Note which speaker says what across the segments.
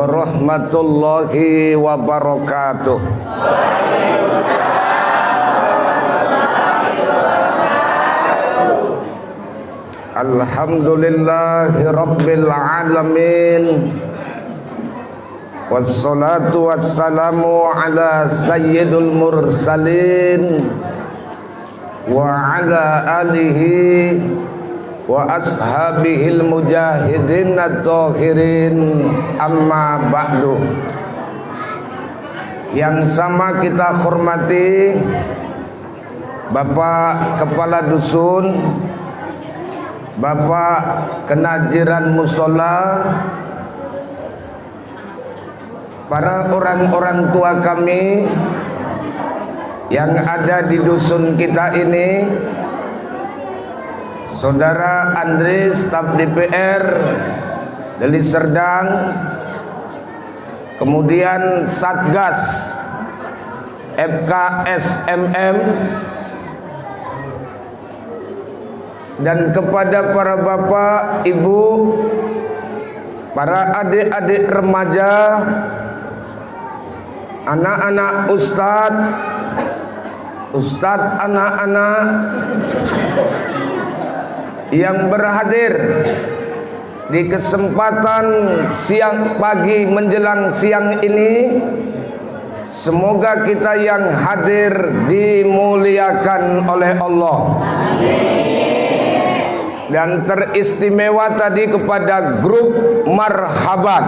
Speaker 1: warahmatullahi wabarakatuh. Alhamdulillahi rabbil alamin. Wassalatu wassalamu ala sayyidul mursalin wa ala alihi wa ashabihil mujahidin at-tahirin, amma ba'du. Yang sama kita hormati Bapak Kepala Dusun, Bapak Kenajiran Musola, para orang-orang tua kami yang ada di dusun kita ini, Saudara Andri, staf DPR Deli Serdang, kemudian Satgas FKSMM, dan kepada para bapak, ibu, para adik-adik remaja, anak-anak ustadz, anak-anak yang berhadir di kesempatan siang pagi menjelang siang ini. Semoga kita yang hadir dimuliakan oleh Allah. Dan teristimewa tadi kepada grup Marhaban,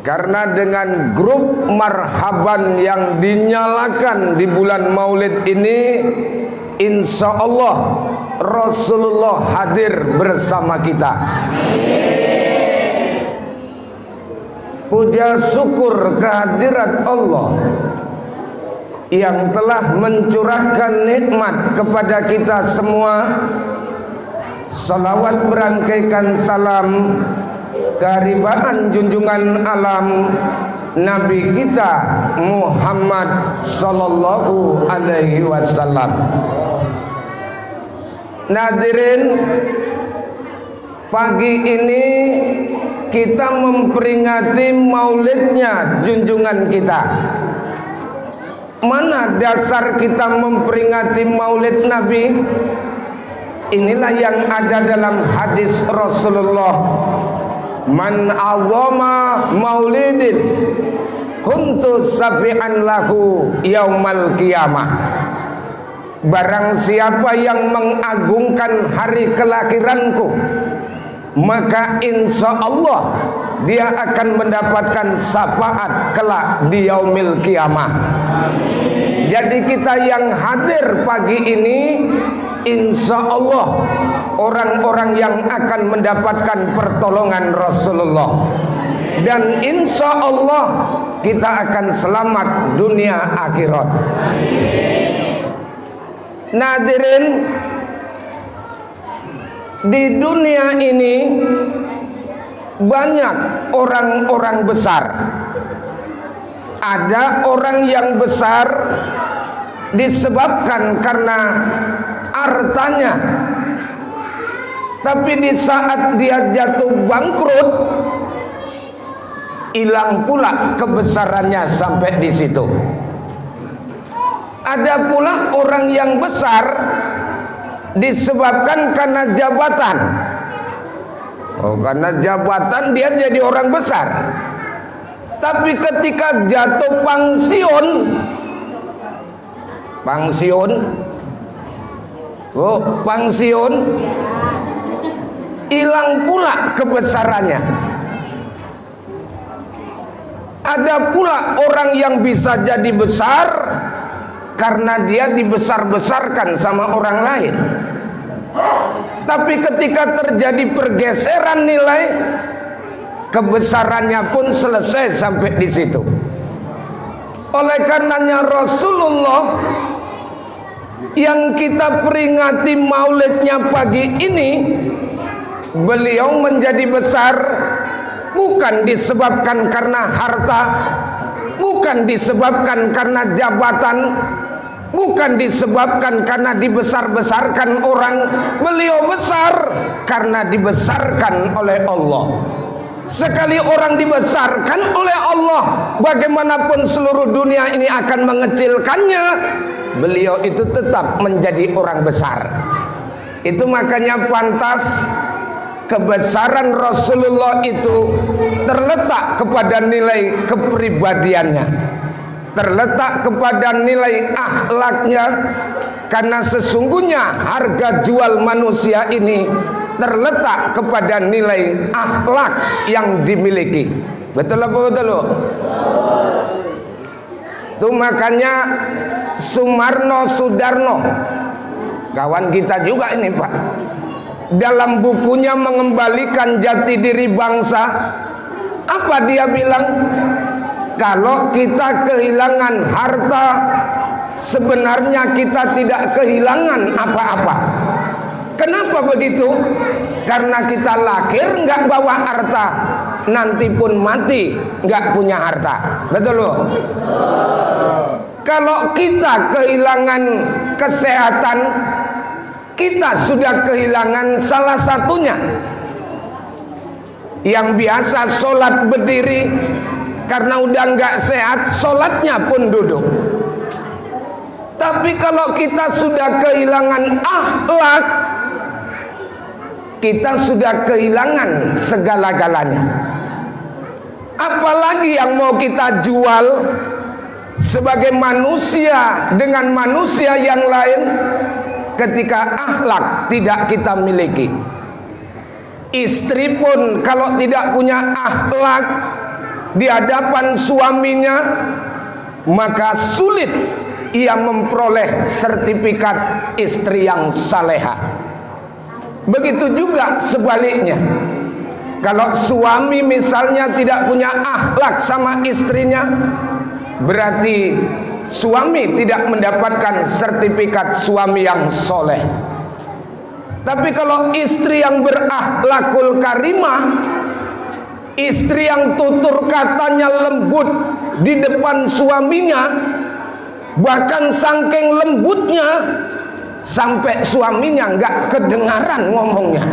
Speaker 1: karena dengan grup Marhaban yang dinyalakan di bulan Maulid ini, insya Allah Rasulullah hadir bersama kita. Puja syukur kehadirat Allah yang telah mencurahkan nikmat kepada kita semua. Salawat berangkaikan salam keharibaan junjungan alam Nabi kita Muhammad sallallahu alaihi wasallam. Hadirin, pagi ini kita memperingati maulidnya junjungan kita. Mana dasar kita memperingati maulid Nabi? Inilah yang ada dalam hadis Rasulullah, man azama maulidin kuntu safi'an lahu yaumal qiyamah. Barang siapa yang mengagungkan hari kelahiranku, maka insya Allah dia akan mendapatkan syafaat kelak di yaumil qiyamah. Jadi kita yang hadir pagi ini, insya Allah orang-orang yang akan mendapatkan pertolongan Rasulullah, dan insya Allah kita akan selamat dunia akhirat. Hadirin, di dunia ini banyak orang-orang besar. Ada orang yang besar disebabkan karena hartanya, tapi di saat dia jatuh bangkrut, hilang pula kebesarannya sampai di situ. Ada pula orang yang besar disebabkan karena jabatan. Karena jabatan dia jadi orang besar. Tapi ketika jatuh pangsion, hilang pula kebesarannya. Ada pula orang yang bisa jadi besar karena dia dibesar-besarkan sama orang lain. Tapi ketika terjadi pergeseran nilai, kebesarannya pun selesai sampai di situ. Oleh karenanya Rasulullah yang kita peringati maulidnya pagi ini, beliau menjadi besar bukan disebabkan karena harta, bukan disebabkan karena jabatan, bukan disebabkan karena dibesar-besarkan orang. Beliau besar karena dibesarkan oleh Allah. Sekali orang dibesarkan oleh Allah, bagaimanapun seluruh dunia ini akan mengecilkannya, beliau itu tetap menjadi orang besar. Itu makanya pantas kebesaran Rasulullah itu terletak kepada nilai kepribadiannya, terletak kepada nilai akhlaknya, karena sesungguhnya harga jual manusia ini terletak kepada nilai akhlak yang dimiliki. Betul apa betul? Itu makanya Sumarno Sudarno, kawan kita juga ini Pak, dalam bukunya Mengembalikan Jati Diri Bangsa, apa dia bilang? Kalau kita kehilangan harta, sebenarnya kita tidak kehilangan apa-apa. Kenapa begitu? Karena kita lahir nggak bawa harta, nanti pun mati nggak punya harta. Betul loh? Kalau kita kehilangan kesehatan, kita sudah kehilangan salah satunya. Yang biasa sholat berdiri, karena udah nggak sehat, sholatnya pun duduk. Tapi kalau kita sudah kehilangan akhlak, kita sudah kehilangan segala-galanya. Apalagi yang mau kita jual sebagai manusia dengan manusia yang lain, ketika akhlak tidak kita miliki. Istri pun kalau tidak punya akhlak di hadapan suaminya, maka sulit ia memperoleh sertifikat istri yang salehah. Begitu juga sebaliknya, kalau suami misalnya tidak punya akhlak sama istrinya, berarti suami tidak mendapatkan sertifikat suami yang soleh. Tapi kalau istri yang berakhlakul karimah, istri yang tutur katanya lembut di depan suaminya, bahkan saking lembutnya sampai suaminya nggak kedengaran ngomongnya.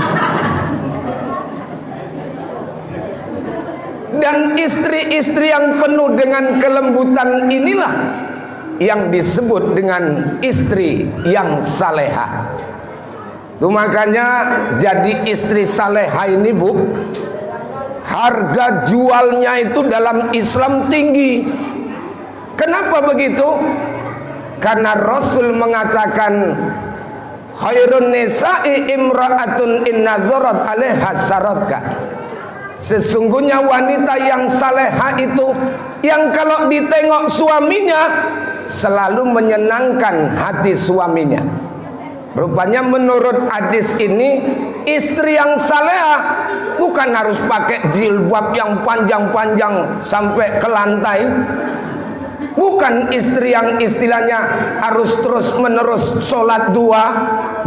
Speaker 1: Dan istri-istri yang penuh dengan kelembutan inilah yang disebut dengan istri yang salehah. Itu makanya jadi istri salehah ini Bu, harga jualnya itu dalam Islam tinggi. Kenapa begitu? Karena Rasul mengatakan, khairun nisa'i imra'atun in nadzarat 'alaiha saratka. Sesungguhnya wanita yang salehah itu yang kalau ditengok suaminya selalu menyenangkan hati suaminya. Rupanya menurut hadis ini, istri yang salehah bukan harus pakai jilbab yang panjang-panjang sampai ke lantai. Bukan istri yang istilahnya harus terus menerus sholat dua,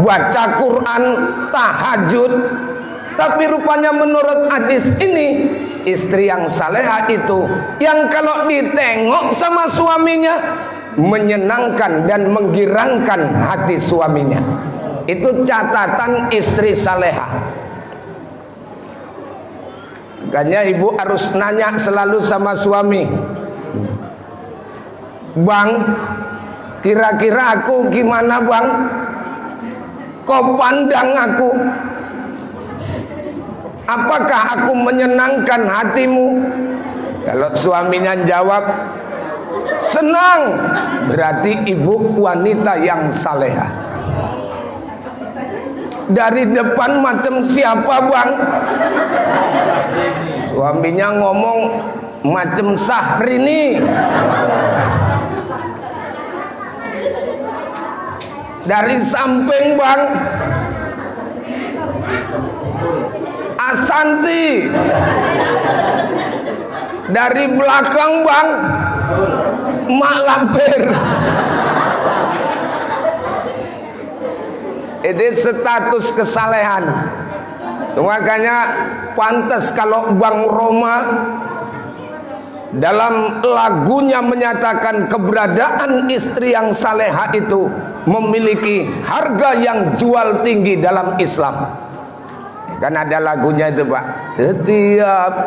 Speaker 1: baca Quran, tahajud. Tapi rupanya menurut hadis ini, istri yang salehah itu yang kalau ditengok sama suaminya menyenangkan dan menggirangkan hati suaminya. Itu catatan istri salehah. Makanya ibu harus nanya selalu sama suami, Bang, kira-kira aku gimana Bang? Kau pandang aku, apakah aku menyenangkan hatimu? Kalau suaminya jawab senang, berarti ibu wanita yang salehah. Dari depan macam siapa Bang? Suaminya ngomong macam Syahrini. Dari samping Bang, Asanti. Dari belakang Bang, Mak Lampir. Itu status kesalehan. Makanya pantas kalau Bang Roma dalam lagunya menyatakan keberadaan istri yang salehah itu memiliki harga yang jual tinggi dalam Islam. Kan ada lagunya itu Pak. Setiap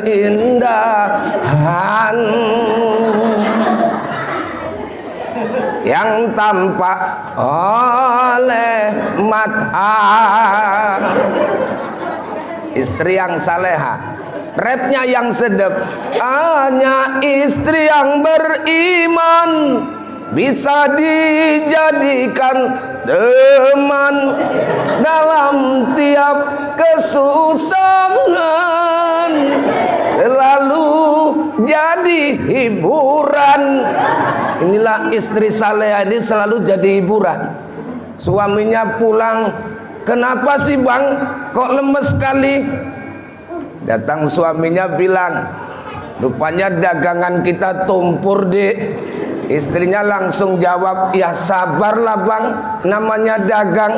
Speaker 1: keindahan yang tampak oleh mata. Istri yang saleha, rapnya yang sedap. Hanya istri yang beriman bisa dijadikan teman dalam tiap kesusahan, lalu jadi hiburan. Inilah istri saleh ini selalu jadi hiburan. Suaminya pulang, kenapa sih bang kok lemes sekali? Datang suaminya bilang, rupanya dagangan kita tumpur dek. Istrinya langsung jawab, ya sabarlah bang, namanya dagang,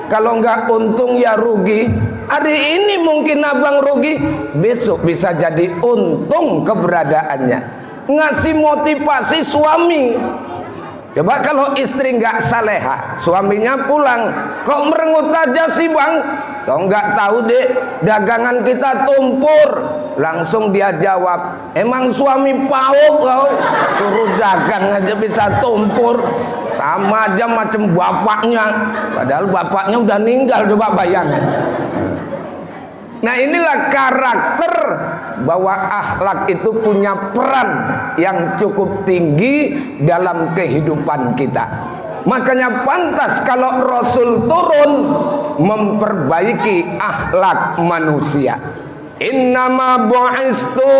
Speaker 1: kalau nggak untung ya rugi. Hari ini mungkin abang rugi, besok bisa jadi untung keberadaannya. Ngasih motivasi suami. Coba kalau istri nggak saleha, suaminya pulang, kok merengut aja sih bang? Kau nggak tahu dek, dagangan kita tumpur. Langsung dia jawab, emang suami pauk kau? Suruh dagang aja bisa tumpur. Sama aja macam bapaknya. Padahal bapaknya udah meninggal, coba bayangin. Nah inilah karakter bahwa akhlak itu punya peran yang cukup tinggi dalam kehidupan kita. Makanya pantas kalau Rasul turun memperbaiki akhlak manusia. Innama bu'istu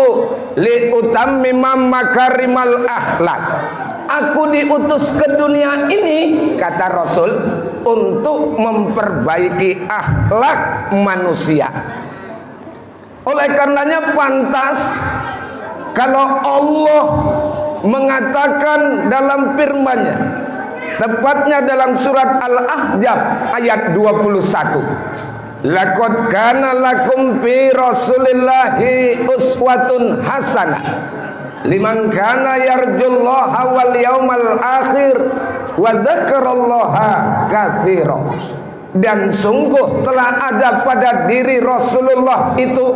Speaker 1: liutammima makarimal akhlak. Aku diutus ke dunia ini, kata Rasul, untuk memperbaiki akhlak manusia. Oleh karenanya pantas kalau Allah mengatakan dalam firman-Nya, tepatnya dalam surat Al-Ahzab ayat 21, laqad kana lakum fi rasulillahi uswatun hasanah liman kana yarjullaha wal yaumal akhir wa dzakarallaha katsira. Dan sungguh telah ada pada diri Rasulullah itu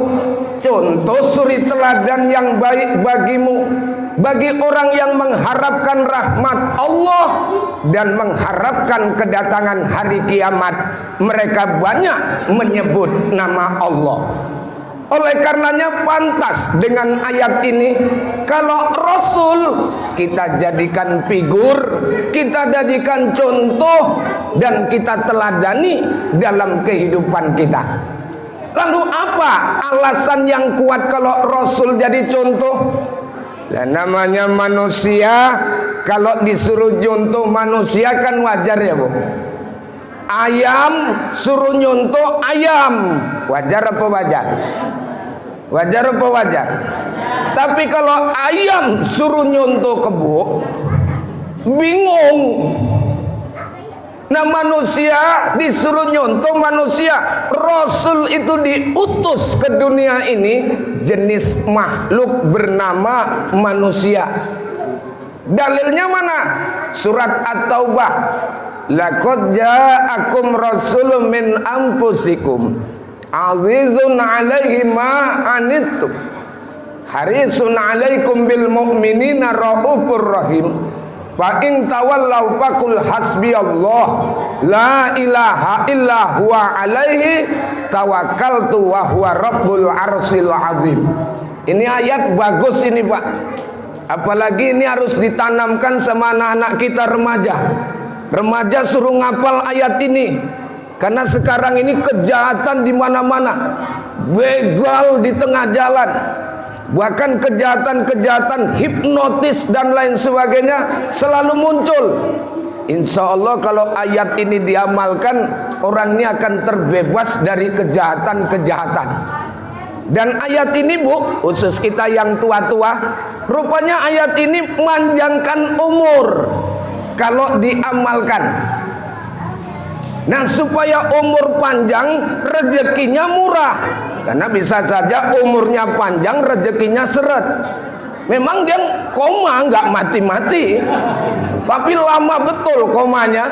Speaker 1: contoh suri teladan yang baik bagimu, bagi orang yang mengharapkan rahmat Allah dan mengharapkan kedatangan hari kiamat. Mereka banyak menyebut nama Allah. Oleh karenanya pantas dengan ayat ini kalau Rasul kita jadikan figur, kita jadikan contoh, dan kita teladani dalam kehidupan kita. Lalu apa alasan yang kuat kalau Rasul jadi contoh? Dan namanya manusia, kalau disuruh contoh manusia kan wajar ya bu. Ayam suruh nyontoh ayam, wajar apa wajar? Wajar apa wajar? Tapi kalau ayam suruh nyontoh kebo, bingung. Nah manusia disuruh nyontoh manusia. Rasul itu diutus ke dunia ini jenis makhluk bernama manusia. Dalilnya mana? Surat At-Taubah. Laqad ja'akum rasulun min anfusikum azizun 'alaihi ma 'anittum harisun 'alaikum bil mu'minina raufur rahim. Fa in tawallaw faqul hasbiyallah la ilaha illa huwa 'alaihi tawakkaltu wa huwa rabbul arsyil azim. Ini ayat bagus ini Pak. Apalagi ini harus ditanamkan sama anak-anak kita remaja. Remaja suruh ngapal ayat ini, karena sekarang ini kejahatan di mana-mana, begal di tengah jalan, bahkan kejahatan-kejahatan hipnotis dan lain sebagainya selalu muncul. Insya Allah kalau ayat ini diamalkan, orang ini akan terbebas dari kejahatan-kejahatan. Dan ayat ini bu, khusus kita yang tua-tua, rupanya ayat ini memanjangkan umur kalau diamalkan. Nah supaya umur panjang, rezekinya murah. Karena bisa saja umurnya panjang, rezekinya seret. Memang dia koma, nggak mati-mati, tapi lama betul komanya.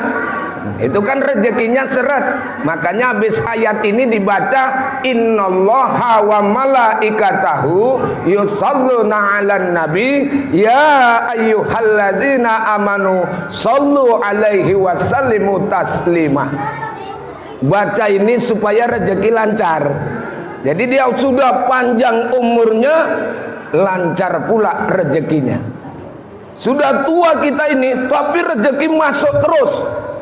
Speaker 1: Itu kan rezekinya seret. Makanya habis ayat ini dibaca, innallaha wa malaikatahu yusholluna 'alan nabi ya ayyuhalladzina amanu shollu 'alaihi wa sallimu taslima. Baca ini supaya rezeki lancar. Jadi dia sudah panjang umurnya, lancar pula rezekinya. Sudah tua kita ini, tapi rezeki masuk terus.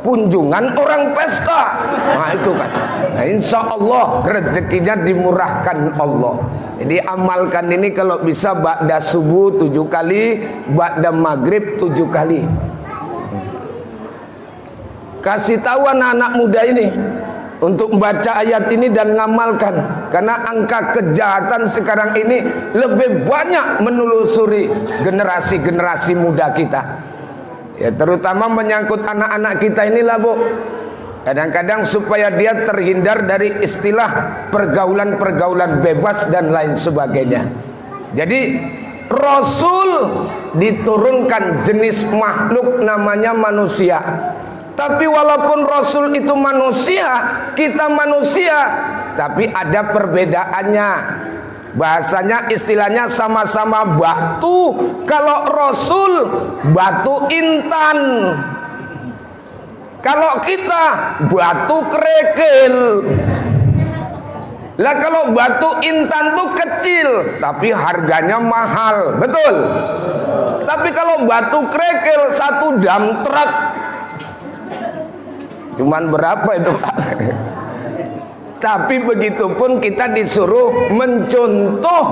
Speaker 1: Kunjungan orang pesta. Nah itu kan. Nah insya Allah rezekinya dimurahkan Allah. Jadi amalkan ini kalau bisa ba'da subuh 7 kali, ba'da maghrib 7 kali. Kasih tahu anak-anak muda ini untuk membaca ayat ini dan ngamalkan, karena angka kejahatan sekarang ini lebih banyak menelusuri generasi-generasi muda kita, ya terutama menyangkut anak-anak kita inilah Bu. Kadang-kadang supaya dia terhindar dari istilah pergaulan-pergaulan bebas dan lain sebagainya. Jadi Rasul diturunkan jenis makhluk namanya manusia. Tapi walaupun Rasul itu manusia, kita manusia, tapi ada perbedaannya. Bahasanya istilahnya sama-sama batu. Kalau Rasul batu intan, kalau kita batu kerikil. Lah kalau batu intan tuh kecil tapi harganya mahal, betul. Tapi kalau batu kerikil 1 dump truck cuman berapa itu Pak? Tapi begitupun kita disuruh mencontoh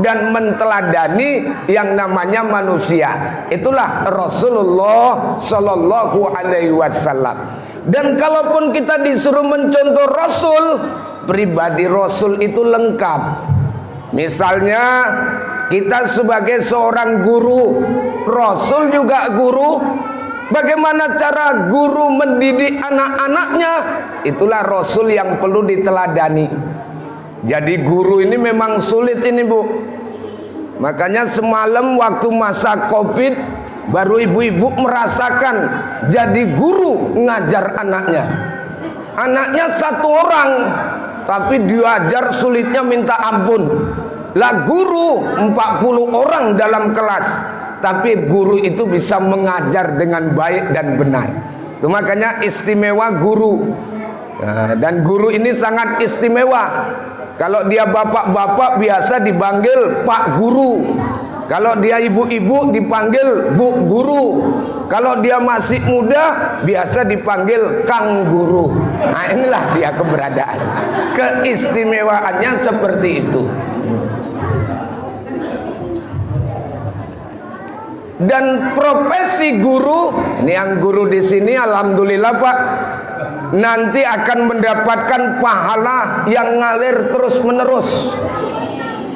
Speaker 1: dan menteladani yang namanya manusia. Itulah Rasulullah Sallallahu Alaihi Wasallam. Dan kalaupun kita disuruh mencontoh Rasul, pribadi Rasul itu lengkap. Misalnya kita sebagai seorang guru, Rasul juga guru. Bagaimana cara guru mendidik anak-anaknya? Itulah Rasul yang perlu diteladani. Jadi guru ini memang sulit ini Bu. Makanya semalam waktu masa Covid, baru ibu-ibu merasakan jadi guru ngajar anaknya. Anaknya 1 orang, tapi diajar sulitnya minta ampun. Lah guru 40 orang dalam kelas, tapi guru itu bisa mengajar dengan baik dan benar. Itu makanya istimewa guru. Nah, dan guru ini sangat istimewa. Kalau dia bapak-bapak biasa dipanggil Pak Guru. Kalau dia ibu-ibu dipanggil Bu Guru. Kalau dia masih muda biasa dipanggil Kang Guru. Nah inilah dia keberadaan. Keistimewaannya seperti itu. Dan profesi guru, ini yang guru di sini alhamdulillah Pak, nanti akan mendapatkan pahala yang ngalir terus menerus.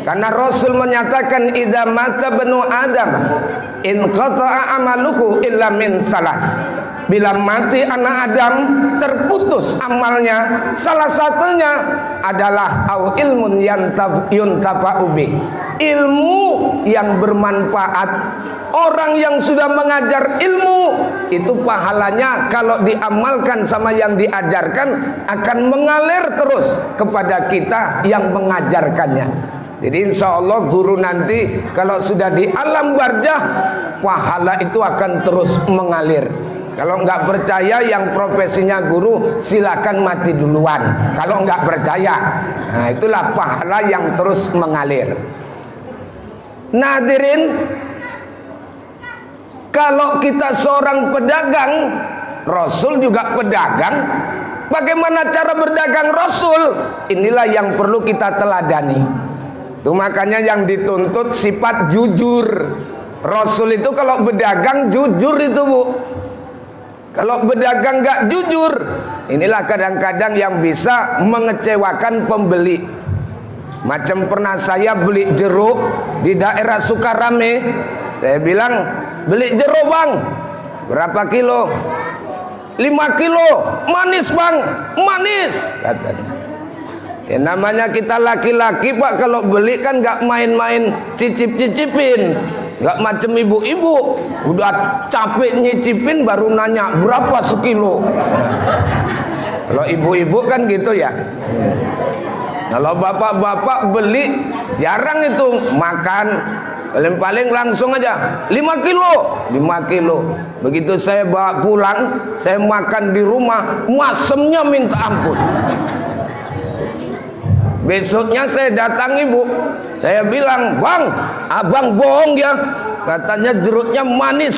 Speaker 1: Karena Rasul menyatakan idza mata banu Adam in qata'a amaluhu illa min salas. Bila mati anak Adam terputus amalnya, salah satunya adalah au ilmun yuntafa'u bih, ilmu yang bermanfaat. Orang yang sudah mengajar ilmu itu pahalanya kalau diamalkan sama yang diajarkan akan mengalir terus kepada kita yang mengajarkannya. Jadi insya Allah guru nanti kalau sudah di alam barzah, pahala itu akan terus mengalir. Kalau nggak percaya yang profesinya guru, silakan mati duluan. Kalau nggak percaya, nah itulah pahala yang terus mengalir. Nadirin, kalau kita seorang pedagang, Rasul juga pedagang. Bagaimana cara berdagang Rasul? Inilah yang perlu kita teladani. Itu makanya yang dituntut sifat jujur. Rasul itu kalau berdagang jujur itu Bu. Kalau berdagang gak jujur, inilah kadang-kadang yang bisa mengecewakan pembeli. Macam pernah saya beli jeruk di daerah Sukarame. Saya bilang, beli jeruk Bang, berapa kilo? 5 kilo. Manis Bang, manis katanya. Ya namanya kita laki-laki Pak, kalau beli kan gak main-main cicip-cicipin. Nggak macam ibu-ibu, udah capek nyicipin baru nanya berapa sekilo. Kalau ibu-ibu kan gitu ya. Kalau bapak-bapak beli jarang itu makan, paling-paling langsung aja 5 kilo. Begitu saya bawa pulang, saya makan di rumah, masemnya minta ampun. Besoknya saya datang ibu, saya bilang, "Bang, abang bohong ya, katanya jeruknya manis,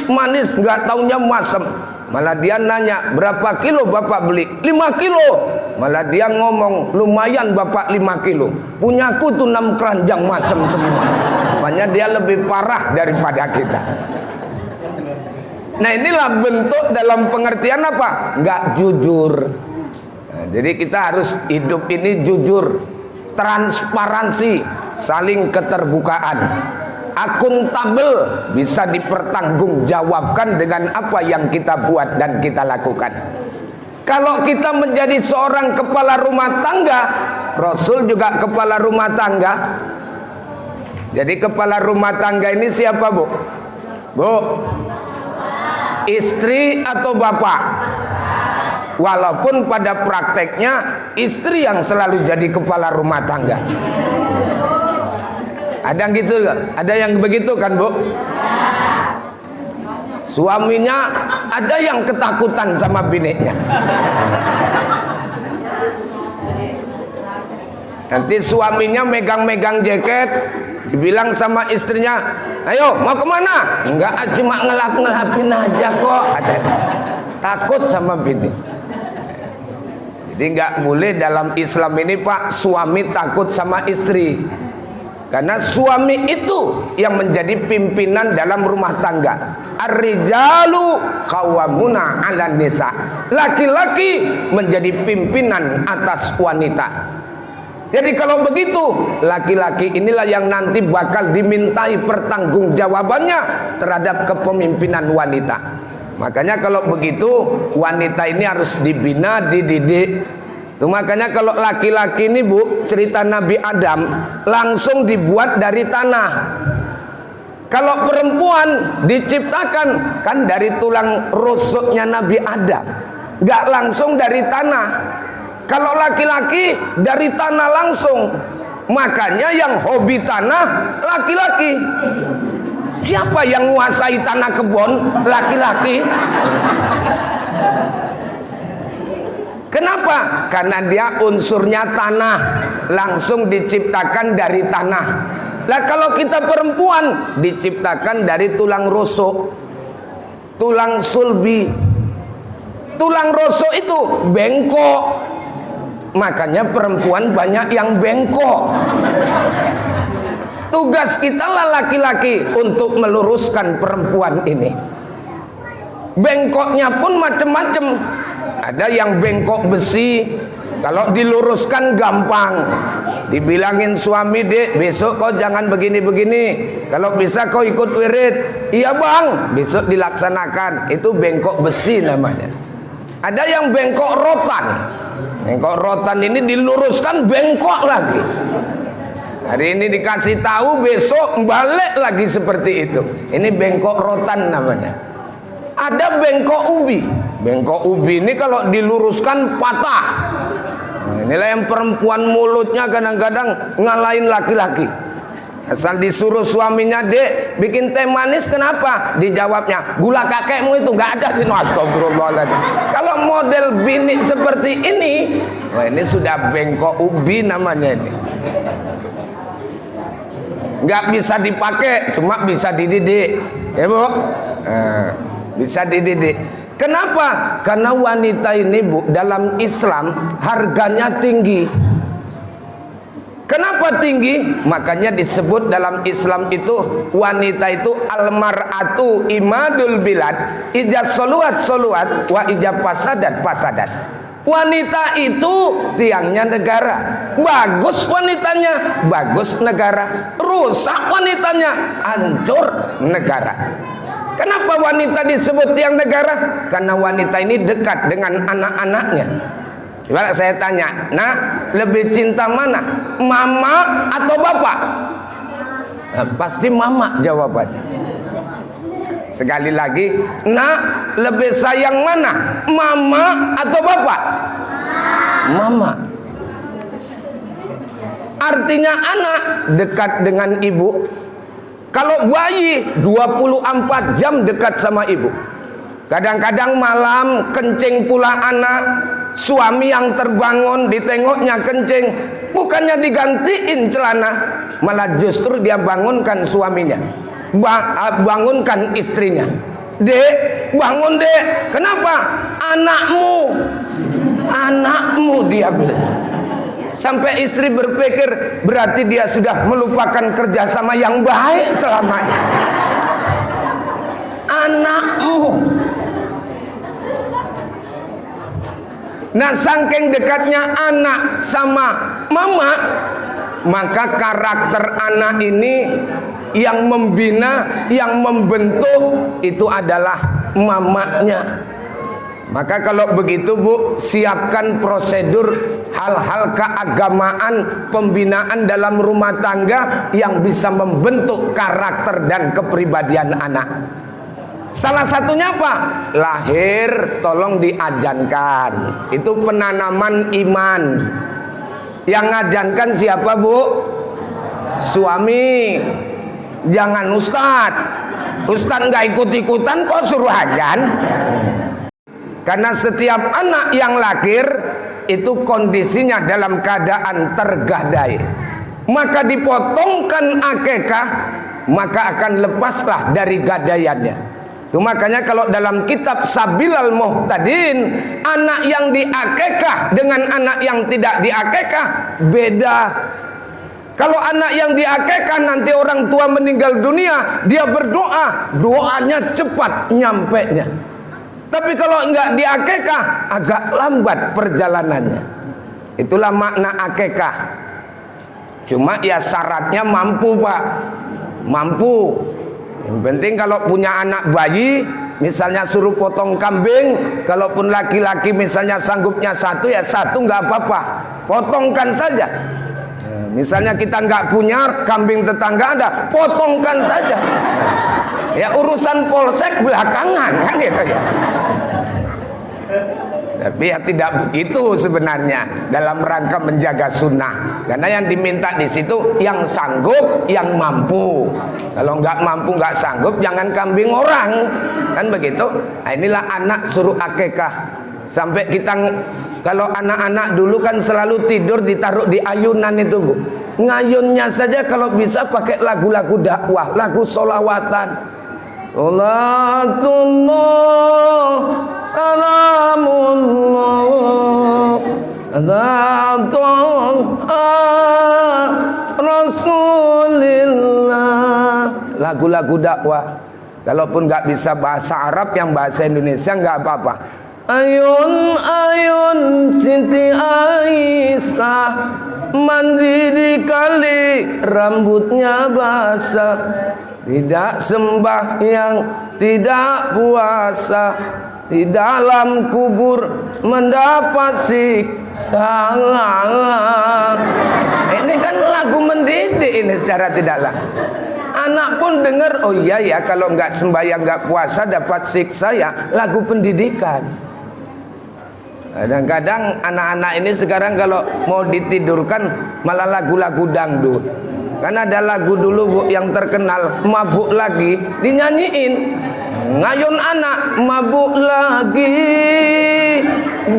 Speaker 1: nggak taunya masem." Malah dia nanya, "Berapa kilo bapak beli?" 5 kilo. Malah dia ngomong, "Lumayan bapak 5 kilo. Punyaku tuh 6 keranjang masem semua." Makanya dia lebih parah daripada kita. Nah, inilah bentuk dalam pengertian apa? Nggak jujur. Nah, jadi kita harus hidup ini jujur, transparansi, saling keterbukaan, akuntabel, bisa dipertanggungjawabkan dengan apa yang kita buat dan kita lakukan. Kalau kita menjadi seorang kepala rumah tangga, Rasul juga kepala rumah tangga. Jadi kepala rumah tangga ini siapa, Bu? Bu, istri atau bapak? Walaupun pada prakteknya istri yang selalu jadi kepala rumah tangga. Ada yang gitu gak? Ada yang begitu kan, Bu? Suaminya ada yang ketakutan sama biniknya. Nanti suaminya megang-megang jaket, dibilang sama istrinya, "Ayo, mau kemana?" "Enggak, cuma ngelap-ngelapin aja kok." Takut sama bini. Jadi nggak boleh dalam Islam ini, Pak, suami takut sama istri. Karena suami itu yang menjadi pimpinan dalam rumah tangga. Ar-rijalu qawwamuna 'alan nisa. Laki-laki menjadi pimpinan atas wanita. Jadi kalau begitu, laki-laki inilah yang nanti bakal dimintai pertanggungjawabannya terhadap kepemimpinan wanita. Makanya kalau begitu, wanita ini harus dibina, dididik. Tuh, makanya kalau laki-laki ini, Bu, cerita Nabi Adam langsung dibuat dari tanah. Kalau perempuan diciptakan kan dari tulang rusuknya Nabi Adam, nggak langsung dari tanah. Kalau laki-laki dari tanah langsung. Makanya yang hobi tanah laki-laki. Siapa yang menguasai tanah kebun? Laki-laki. Kenapa? Karena dia unsurnya tanah, langsung diciptakan dari tanah. Lah kalau kita perempuan diciptakan dari tulang rusuk, tulang sulbi. Tulang rusuk itu bengkok. Makanya perempuan banyak yang bengkok. Tugas kita lah laki-laki untuk meluruskan perempuan ini. Bengkoknya pun macam-macam. Ada yang bengkok besi, kalau diluruskan gampang. Dibilangin suami, "Dek, besok kau jangan begini-begini. Kalau bisa kau ikut wirid." "Iya bang," besok dilaksanakan. Itu bengkok besi namanya. Ada yang bengkok rotan. Bengkok rotan ini diluruskan bengkok lagi. Hari ini dikasih tahu, besok balik lagi seperti itu. Ini bengkok rotan namanya. Ada bengkok ubi. Bengkok ubi ini kalau diluruskan patah. Nah, inilah yang perempuan mulutnya kadang-kadang ngalahin laki-laki. Asal disuruh suaminya, "Dek, bikin teh manis, kenapa?" Dijawabnya, "Gula kakekmu itu nggak ada." Astagfirullahaladzim. Kalau model bini seperti ini, wah, ini sudah bengkok ubi namanya ini. Nggak bisa dipakai, cuma bisa dididik, ya Bu. Bisa dididik. Kenapa? Karena wanita ini, Bu, dalam Islam harganya tinggi. Kenapa tinggi? Makanya disebut dalam Islam itu wanita itu almar'atu imadul bilad, ija soluat soluat, wa ija pasadat pasadat. Wanita itu tiangnya negara. Bagus wanitanya, bagus negara. Rusak wanitanya, hancur negara. Kenapa wanita disebut tiang negara? Karena wanita ini dekat dengan anak-anaknya. Coba saya tanya, "Nak, lebih cinta mana? Mama atau bapak?" Nah, pasti mama jawabannya. Sekali lagi, nak lebih sayang mana? Mama atau bapak? Mama. Artinya anak dekat dengan ibu. Kalau bayi 24 jam dekat sama ibu. Kadang-kadang malam kencing pula anak. Suami yang terbangun ditengoknya kencing, bukannya digantiin celana, malah justru dia bangunkan suaminya, bangunkan istrinya. Dek, bangun dek. Kenapa? Anakmu dia bilang. Sampai istri berpikir berarti dia sudah melupakan kerjasama yang baik selamanya. Anakmu. Nah, saking dekatnya anak sama mama, maka karakter anak ini yang membina, yang membentuk itu adalah mamanya. Maka kalau begitu Bu, siapkan prosedur hal-hal keagamaan, pembinaan dalam rumah tangga yang bisa membentuk karakter dan kepribadian anak. Salah satunya apa? Lahir tolong diajankan. Itu penanaman iman. Yang ngajankan siapa Bu? Suami. Jangan ustadz. Ustadz nggak ikut-ikutan kok suruh ajan. Karena setiap anak yang lahir itu kondisinya dalam keadaan tergadai. Maka dipotongkan akekah, maka akan lepaslah dari gadaiannya. Itu makanya kalau dalam kitab Sabilal Muhtadin, anak yang diakekah dengan anak yang tidak diakekah beda. Kalau anak yang diakekah nanti orang tua meninggal dunia, dia berdoa, doanya cepat nyampenya. Tapi kalau enggak diakekah, agak lambat perjalanannya. Itulah makna akekah. Cuma ya syaratnya mampu Pak, mampu. Yang penting kalau punya anak bayi, misalnya suruh potong kambing, kalaupun laki-laki misalnya sanggupnya satu, ya satu nggak apa-apa, potongkan saja. Misalnya kita nggak punya kambing tetangga ada, potongkan saja. Ya urusan polsek belakangan kan gitu ya. Tapi ya tidak begitu sebenarnya dalam rangka menjaga sunnah. Karena yang diminta di situ yang sanggup, yang mampu. Kalau nggak mampu, nggak sanggup, jangan kambing orang, kan begitu. Nah, inilah anak suruh akekah. Sampai kita, kalau anak-anak dulu kan selalu tidur ditaruh di ayunan itu Bu. Ngayunnya saja kalau bisa pakai lagu-lagu dakwah, lagu sholawatan. Salatullah, salamullah, Rasulillah. Lagu-lagu dakwah. Kalaupun nggak bisa bahasa Arab, yang bahasa Indonesia nggak apa-apa. Ayun ayun Siti Aisyah mandi di kali, rambutnya basah. Tidak sembahyang, tidak puasa, di dalam kubur mendapat siksa. Ini kan lagu mendidik ini secara tidak langsung. Anak pun dengar, oh iya ya, kalau nggak sembahyang nggak puasa dapat siksa ya, lagu pendidikan. Kadang-kadang anak-anak ini sekarang kalau mau ditidurkan malah lagu-lagu dangdut. Karena ada lagu dulu Bu yang terkenal, mabuk lagi, dinyanyiin. Ngayun anak, mabuk lagi,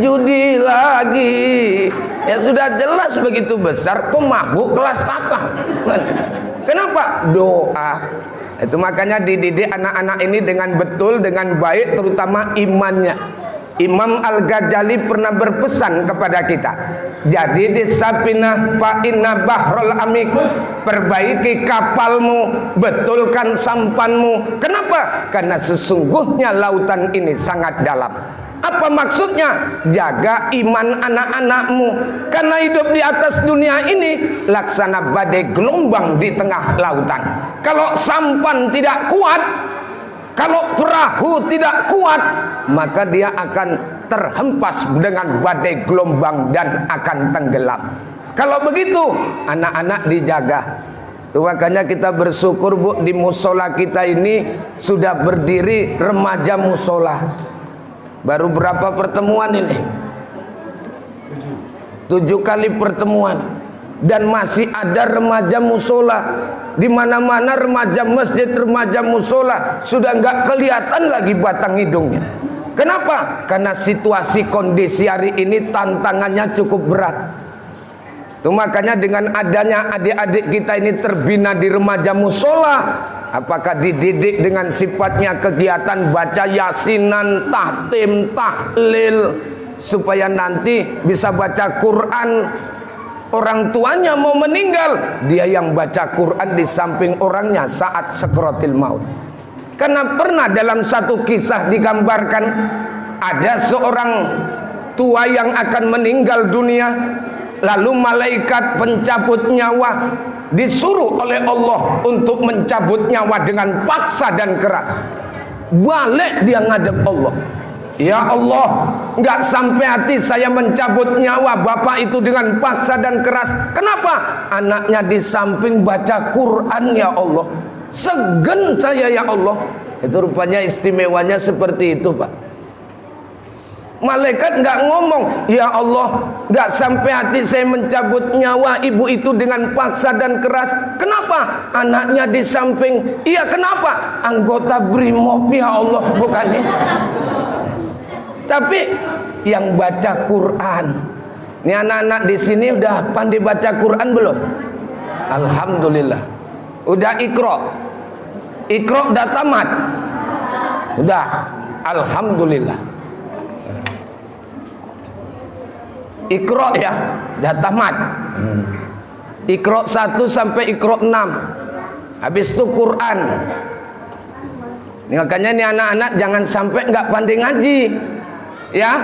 Speaker 1: judi lagi. Ya sudah jelas begitu besar pemabuk kelas kakak. Kenapa? Doa. Itu makanya dididik anak-anak ini dengan betul, dengan baik, terutama imannya. Imam Al-Ghazali pernah berpesan kepada kita, jadi di Sapinah Fa'inna Bahrul Amik, perbaiki kapalmu, betulkan sampanmu. Kenapa? Karena sesungguhnya lautan ini sangat dalam. Apa maksudnya? Jaga iman anak-anakmu. Karena hidup di atas dunia ini laksana badai gelombang di tengah lautan. Kalau sampan tidak kuat, kalau perahu tidak kuat, maka dia akan terhempas dengan badai gelombang dan akan tenggelam. Kalau begitu, anak-anak dijaga. Makanya kita bersyukur Bu, di musola kita ini sudah berdiri remaja musola. Baru berapa pertemuan ini? 7 kali pertemuan. Dan masih ada remaja musola. Di mana-mana remaja masjid, remaja musola sudah nggak kelihatan lagi batang hidungnya. Kenapa? Karena situasi kondisi hari ini tantangannya cukup berat. Itu makanya dengan adanya adik-adik kita ini terbina di remaja musola, apakah dididik dengan sifatnya kegiatan baca yasinan, tahtim, tahlil, supaya nanti bisa baca Quran. Orang tuanya mau meninggal, dia yang baca Quran di samping orangnya saat sekaratil maut. Karena pernah dalam satu kisah digambarkan, ada seorang tua yang akan meninggal dunia, lalu malaikat pencabut nyawa disuruh oleh Allah untuk mencabut nyawa dengan paksa dan keras. Balik dia ngadep Allah. Ya Allah, nggak sampai hati saya mencabut nyawa bapak itu dengan paksa dan keras. Kenapa? Anaknya di samping baca Quran ya Allah. Segen saya ya Allah. Itu rupanya istimewanya seperti itu Pak. Malaikat nggak ngomong, ya Allah, nggak sampai hati saya mencabut nyawa ibu itu dengan paksa dan keras. Kenapa? Anaknya di samping. Iya, kenapa? Anggota BRIMOB ya Allah, bukannya. Tapi yang baca Quran. Ini anak-anak di sini udah pandai baca Quran belum? Alhamdulillah. Udah Iqra. Iqra udah tamat. Udah. Alhamdulillah. Iqra ya, udah tamat. Iqra 1 sampai Iqra 6. Habis itu Quran. Ini makanya nih anak-anak jangan sampai nggak pandai ngaji. Ya.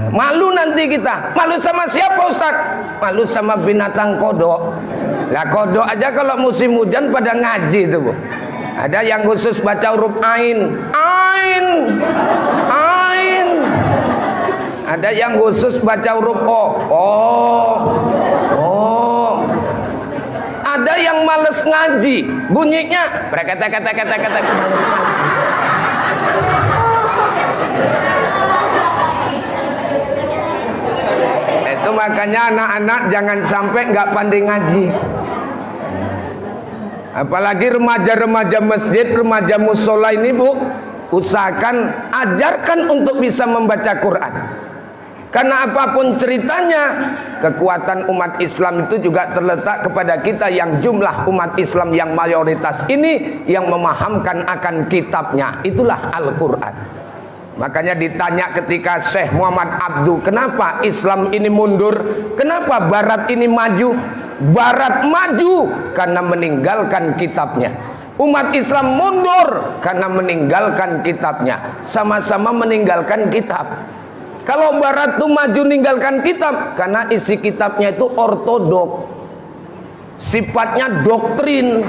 Speaker 1: Malu nanti kita. Malu sama siapa Ustaz? Malu sama binatang kodok. Lah kodok aja kalau musim hujan pada ngaji tuh Bu. Ada yang khusus baca huruf ain. Ain. Ain. Ada yang khusus baca huruf O. Oh. Oh. Ada yang males ngaji. Bunyinya kata-kata. Itu makanya anak-anak jangan sampai nggak pandai ngaji. Apalagi remaja-remaja masjid, remaja musola ini Bu, usahakan ajarkan untuk bisa membaca Quran. Karena apapun ceritanya, kekuatan umat Islam itu juga terletak kepada kita yang jumlah umat Islam yang mayoritas ini yang memahamkan akan kitabnya. Itulah Al-Quran. Makanya ditanya ketika Syekh Muhammad Abduh, kenapa Islam ini mundur? Kenapa Barat ini maju? Barat maju karena meninggalkan kitabnya. Umat Islam mundur karena meninggalkan kitabnya. Sama-sama meninggalkan kitab. Kalau Barat tuh maju meninggalkan kitab karena isi kitabnya itu ortodok, sifatnya doktrin,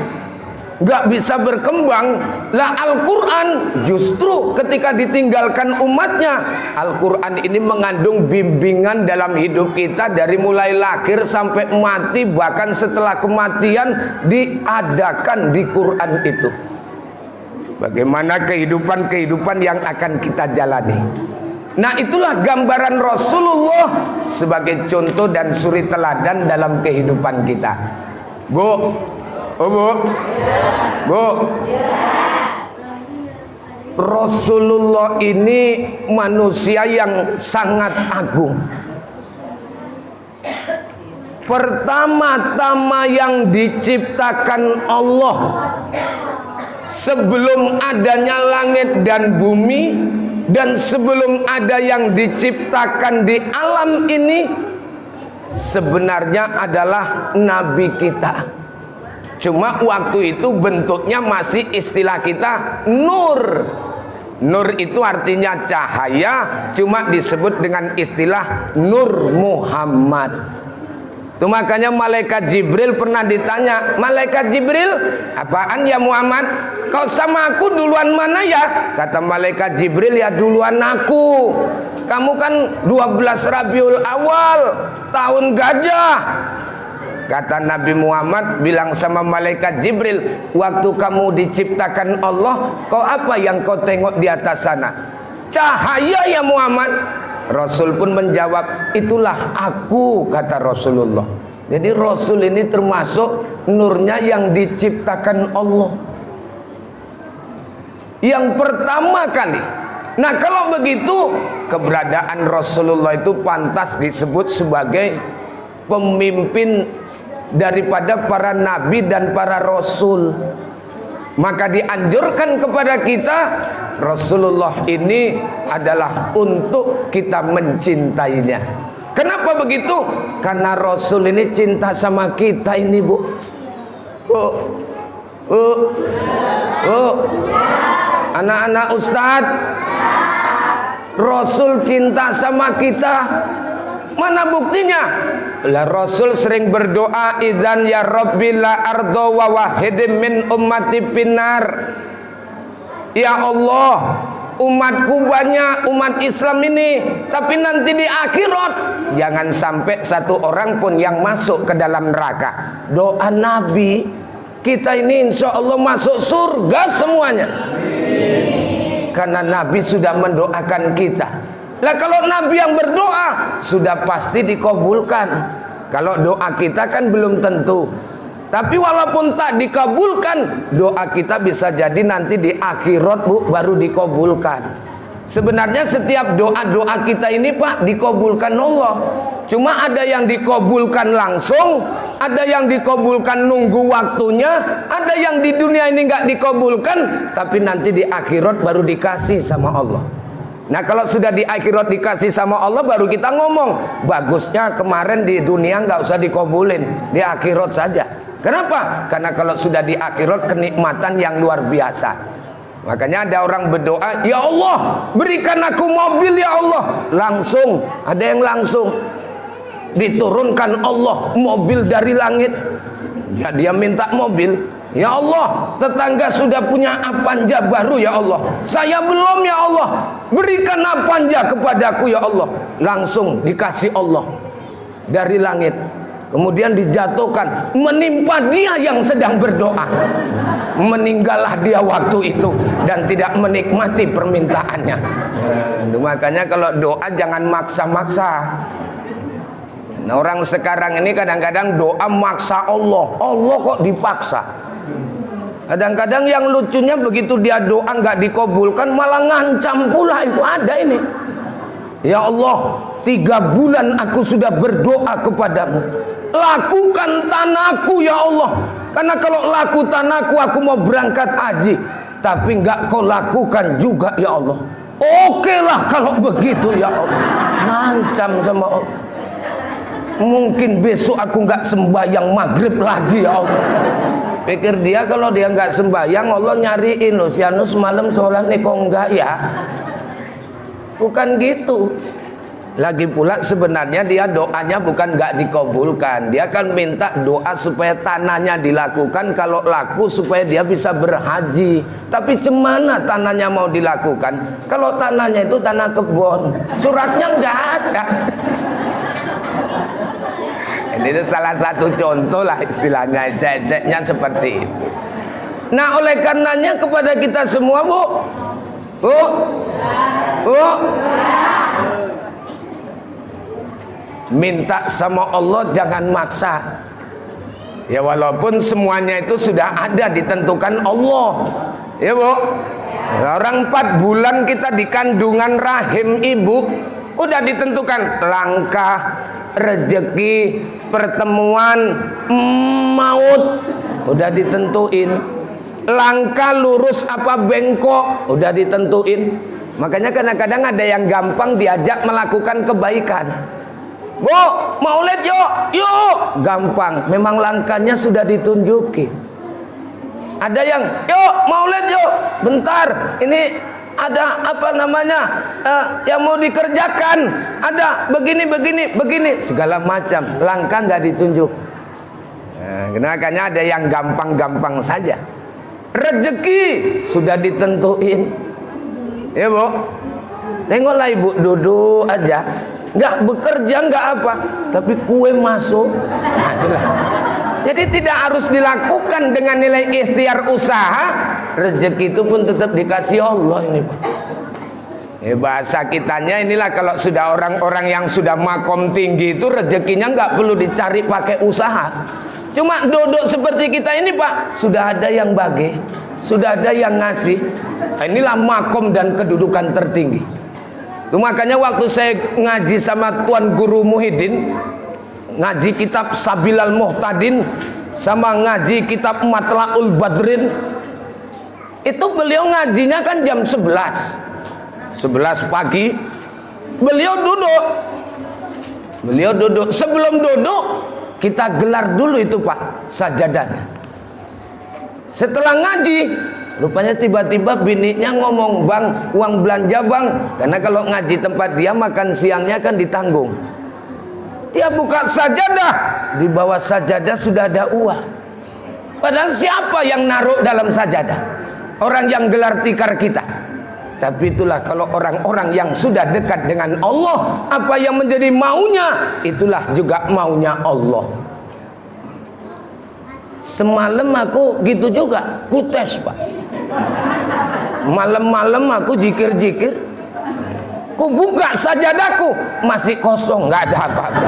Speaker 1: nggak bisa berkembang. Lah Al-Quran justru ketika ditinggalkan umatnya, Al-Quran ini mengandung bimbingan dalam hidup kita dari mulai lahir sampai mati, bahkan setelah kematian diadakan di Quran itu. Bagaimana kehidupan yang akan kita jalani. Nah itulah gambaran Rasulullah sebagai contoh dan suri teladan dalam kehidupan kita. Bu, oh Bu, Bu, Rasulullah ini manusia yang sangat agung. Pertama-tama yang diciptakan Allah sebelum adanya langit dan bumi, dan sebelum ada yang diciptakan di alam ini, sebenarnya adalah Nabi kita. Cuma waktu itu bentuknya masih istilah kita nur. Nur itu artinya cahaya, cuma disebut dengan istilah Nur Muhammad. Itu makanya malaikat Jibril pernah ditanya, malaikat Jibril, apaan ya Muhammad? Kau sama aku duluan mana ya? Kata malaikat Jibril, ya duluan aku. Kamu kan 12 Rabiul Awal, tahun gajah. Kata Nabi Muhammad bilang sama malaikat Jibril, waktu kamu diciptakan Allah, kau apa yang kau tengok di atas sana? Cahaya ya Muhammad. Rasul pun menjawab, itulah aku, kata Rasulullah. Jadi Rasul ini termasuk nurnya yang diciptakan Allah, yang pertama kali. Nah kalau begitu, keberadaan Rasulullah itu pantas disebut sebagai pemimpin daripada para nabi dan para rasul. Maka dianjurkan kepada kita, Rasulullah ini adalah untuk kita mencintainya. Kenapa begitu? Karena Rasul ini cinta sama kita ini, Bu. Anak-anak Ustadz, Rasul cinta sama kita. Mana buktinya? Lah Rasul sering berdoa, idzan ya rabbi la ardo wa wahidim min ummati pinar. Ya Allah, umatku banyak, umat Islam ini, tapi nanti di akhirat jangan sampai satu orang pun yang masuk ke dalam neraka. Doa Nabi, kita ini insya Allah masuk surga semuanya, karena Nabi sudah mendoakan kita. Lah kalau Nabi yang berdoa sudah pasti dikabulkan. Kalau doa kita kan belum tentu. Tapi walaupun tak dikabulkan, doa kita bisa jadi nanti di akhirat, Bu, baru dikabulkan. Sebenarnya setiap doa-doa kita ini, Pak, dikabulkan Allah. Cuma ada yang dikabulkan langsung, ada yang dikabulkan nunggu waktunya, ada yang di dunia ini nggak dikabulkan, tapi nanti di akhirat baru dikasih sama Allah. Nah kalau sudah di akhirat dikasih sama Allah, baru kita ngomong, bagusnya kemarin di dunia nggak usah dikabulin, di akhirat saja. Kenapa? Karena kalau sudah di akhirat kenikmatan yang luar biasa. Makanya ada orang berdoa, ya Allah berikan aku mobil ya Allah. Langsung, ada yang langsung diturunkan Allah mobil dari langit. Dia minta mobil. Ya Allah, tetangga sudah punya Avanza baru ya Allah, saya belum ya Allah, berikan Avanza kepadaku ya Allah. Langsung dikasih Allah dari langit. Kemudian dijatuhkan, menimpa dia yang sedang berdoa. Meninggallah dia waktu itu dan tidak menikmati permintaannya. Makanya kalau doa jangan maksa-maksa. Nah, orang sekarang ini kadang-kadang doa maksa Allah. Allah kok dipaksa. Kadang-kadang yang lucunya begitu dia doa nggak dikabulkan, malah ngancam pula. Itu ada ini. Ya Allah, 3 bulan aku sudah berdoa kepadamu, lakukan tanahku ya Allah. Karena kalau laku tanahku aku mau berangkat haji, tapi nggak kau lakukan juga ya Allah. Oke lah kalau begitu ya Allah. Ngancam sama Allah. Mungkin besok aku nggak sembahyang maghrib lagi ya Allah. Pikir dia kalau dia nggak sembahyang, Allah nyariin, Sianus malam sholat nih kok enggak ya? Bukan gitu. Lagi pula sebenarnya dia doanya bukan nggak dikabulkan, dia kan minta doa supaya tanahnya dilakukan, kalau laku supaya dia bisa berhaji. Tapi cemana tanahnya mau dilakukan kalau tanahnya itu tanah kebun, suratnya nggak ada. Ini salah satu contoh lah istilahnya, cek-ceknya seperti itu. Nah oleh karenanya kepada kita semua, Bu, minta sama Allah jangan maksa. Ya walaupun semuanya itu sudah ada ditentukan Allah. Ya Bu, orang 4 bulan kita di kandungan rahim ibu udah ditentukan langkah, rezeki, pertemuan, maut, udah ditentuin. Langkah lurus apa bengkok udah ditentuin. Makanya kadang-kadang ada yang gampang diajak melakukan kebaikan. Bu, mau lihat yuk, yuk, gampang. Memang langkahnya sudah ditunjukin. Ada yang, yuk, mau lihat yuk, bentar, ini ada apa namanya yang mau dikerjakan, ada begini, segala macam. Langkah nggak ditunjuk. Nah, makanya ada yang gampang-gampang saja. Rezeki sudah ditentuin. Ya Bu, tengoklah ibu duduk aja. nggak bekerja, nggak apa, tapi kue masuk. Nah, itulah. Jadi tidak harus dilakukan dengan nilai ikhtiar usaha, rezeki itu pun tetap dikasih Allah ini, Pak. Bahasa kitanya inilah, kalau sudah orang-orang yang sudah makom tinggi itu rezekinya nggak perlu dicari pakai usaha. Cuma duduk seperti kita ini, Pak, sudah ada yang bagi, sudah ada yang ngasih. Inilah makom dan kedudukan tertinggi. Itu makanya waktu saya ngaji sama Tuan Guru Muhyiddin, ngaji kitab Sabilal Muhtadin sama ngaji kitab Matla'ul Badrin, itu beliau ngajinya kan jam 11 pagi. Beliau duduk. Sebelum duduk kita gelar dulu itu, Pak, sajadahnya. Setelah ngaji, rupanya tiba-tiba bininya ngomong, "Bang, uang belanja, Bang." Karena kalau ngaji tempat dia, makan siangnya kan ditanggung. Dia buka sajadah, di bawah sajadah sudah ada uang. Padahal siapa yang naruh dalam sajadah? Orang yang gelar tikar kita. Tapi itulah kalau orang-orang yang sudah dekat dengan Allah, apa yang menjadi maunya, itulah juga maunya Allah. Semalam aku gitu juga, kutes, Pak. Malam-malam aku jikir-jikir, ku buka sajadahku, masih kosong, nggak ada apa-apa.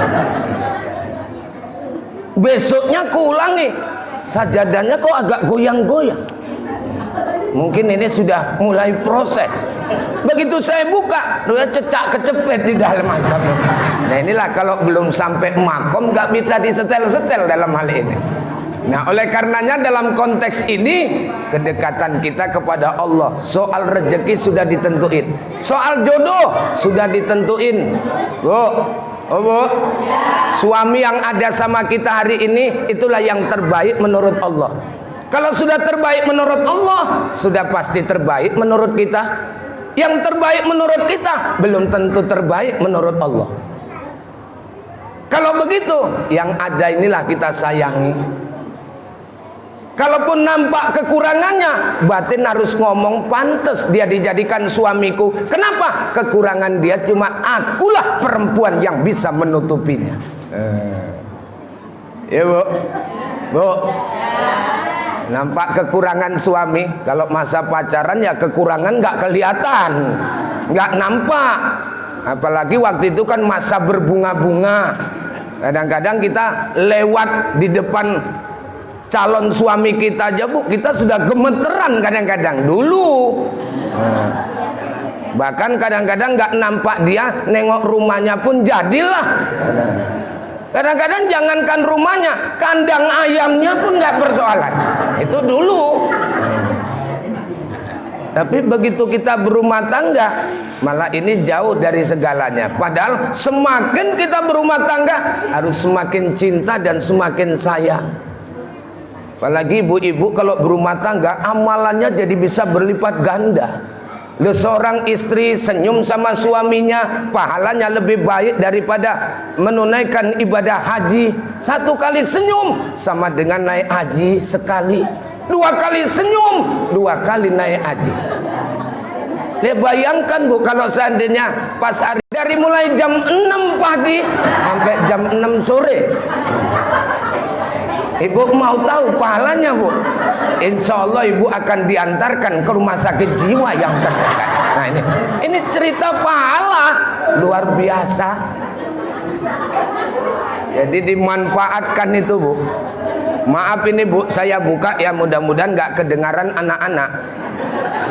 Speaker 1: Besoknya ku ulangi, sajadahnya kok agak goyang-goyang. Mungkin ini sudah mulai proses. Begitu saya buka, udah cecak kecepet di dalam asap. Nah, inilah kalau belum sampai makom nggak bisa disetel-setel dalam hal ini. Nah, oleh karenanya dalam konteks ini, kedekatan kita kepada Allah, soal rezeki sudah ditentuin, soal jodoh sudah ditentuin. Bu, suami yang ada sama kita hari ini, itulah yang terbaik menurut Allah. Kalau sudah terbaik menurut Allah, sudah pasti terbaik menurut kita. Yang terbaik menurut kita belum tentu terbaik menurut Allah. Kalau begitu, yang ada inilah kita sayangi. Kalaupun nampak kekurangannya, batin harus ngomong, pantas dia dijadikan suamiku. Kenapa? Kekurangan dia cuma akulah perempuan yang bisa menutupinya. Ya, Bu. Bu. Nampak kekurangan suami, kalau masa pacaran ya kekurangan nggak kelihatan, nggak nampak. Apalagi waktu itu kan masa berbunga-bunga. Kadang-kadang kita lewat di depan calon suami kita aja, Bu, kita sudah gemeteran kadang-kadang dulu. Bahkan kadang-kadang nggak nampak dia, nengok rumahnya pun jadilah. Kadang-kadang jangankan rumahnya, kandang ayamnya pun nggak persoalan. Itu dulu. Tapi begitu kita berumah tangga, malah ini jauh dari segalanya. Padahal semakin kita berumah tangga, harus semakin cinta dan semakin sayang. Apalagi ibu-ibu kalau berumah tangga, amalannya jadi bisa berlipat ganda. Seorang istri senyum sama suaminya, pahalanya lebih baik daripada menunaikan ibadah haji. 1 kali senyum sama dengan naik haji sekali. 2 kali senyum, 2 kali naik haji. Bayangkan, Bu, kalau seandainya pas hari dari mulai jam 6 pagi sampai jam 6 sore. Ibu mau tahu pahalanya, Bu? Insya Allah ibu akan diantarkan ke rumah sakit jiwa yang terdekat. Nah, ini cerita pahala luar biasa. Jadi dimanfaatkan itu, Bu. Maaf ini, Bu, saya buka ya, mudah-mudahan nggak kedengaran anak-anak.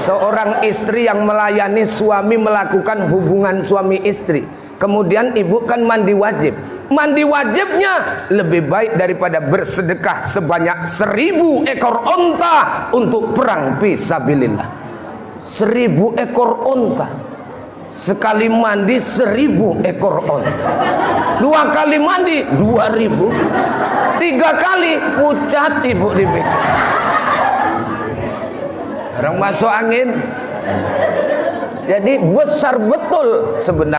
Speaker 1: Seorang istri yang melayani suami melakukan hubungan suami istri, kemudian ibu kan mandi wajib. Mandi wajibnya lebih baik daripada bersedekah sebanyak 1000 ekor onta untuk perang fisabilillah. 1000 ekor onta. Sekali mandi 1000 ekor onta. 2 kali mandi 2000. 3 kali pucat ibu dipikir. Orang masuk angin. Jadi besar betul sebenarnya.